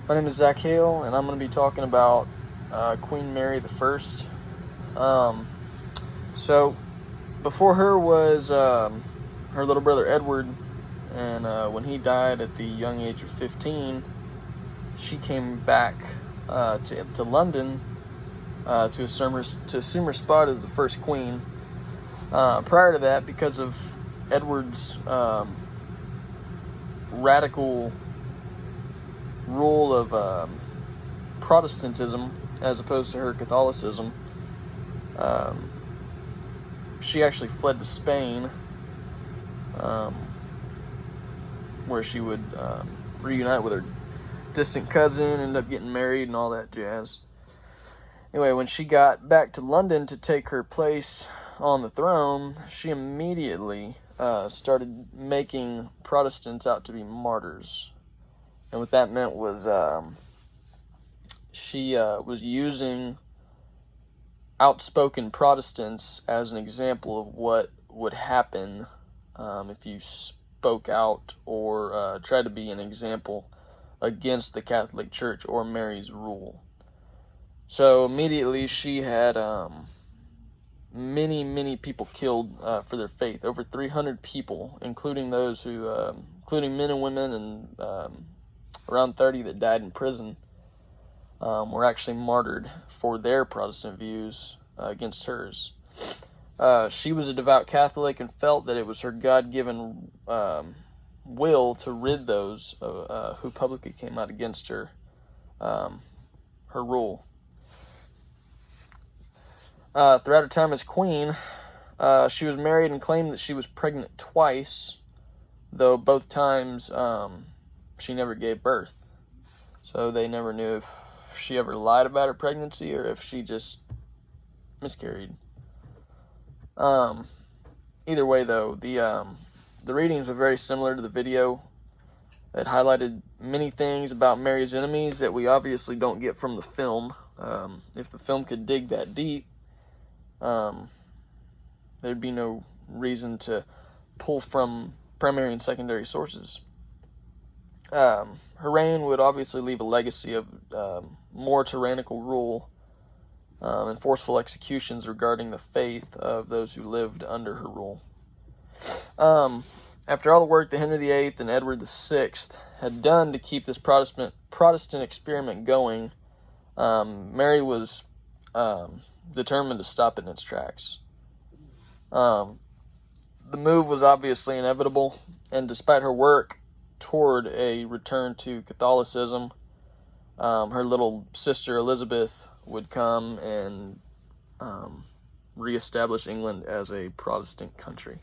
My name is Zach Hale, and I'm going to be talking about Queen Mary the First. So, before her was her little brother Edward, and when he died at the young age of 15, she came back to London to assume her spot as the first queen. Prior to that, because of Edward's radical rule of Protestantism as opposed to her Catholicism, she actually fled to Spain, where she would reunite with her distant cousin, end up getting married and all that jazz. Anyway, when she got back to London to take her place on the throne, she immediately started making Protestants out to be martyrs. And what that meant was she was using outspoken Protestants as an example of what would happen if you spoke out or tried to be an example against the Catholic Church or Mary's rule. So immediately she had many people killed for their faith. Over 300 people, including those who, including men and women, and around 30 that died in prison, were actually martyred for their Protestant views against hers. She was a devout Catholic and felt that it was her God-given will to rid those who publicly came out against her rule. Throughout her time as queen, she was married and claimed that she was pregnant twice, though both times she never gave birth. So they never knew if she ever lied about her pregnancy or if she just miscarried. Either way, though, the readings were very similar to the video. It highlighted many things about Mary's enemies that we obviously don't get from the film. If the film could dig that deep, there'd be no reason to pull from primary and secondary sources. Her reign would obviously leave a legacy of more tyrannical rule and forceful executions regarding the faith of those who lived under her rule. After all the work that Henry VIII and Edward VI had done to keep this Protestant experiment going, Mary was determined to stop it in its tracks. The move was obviously inevitable, and despite her work toward a return to Catholicism, her little sister Elizabeth would come and reestablish England as a Protestant country.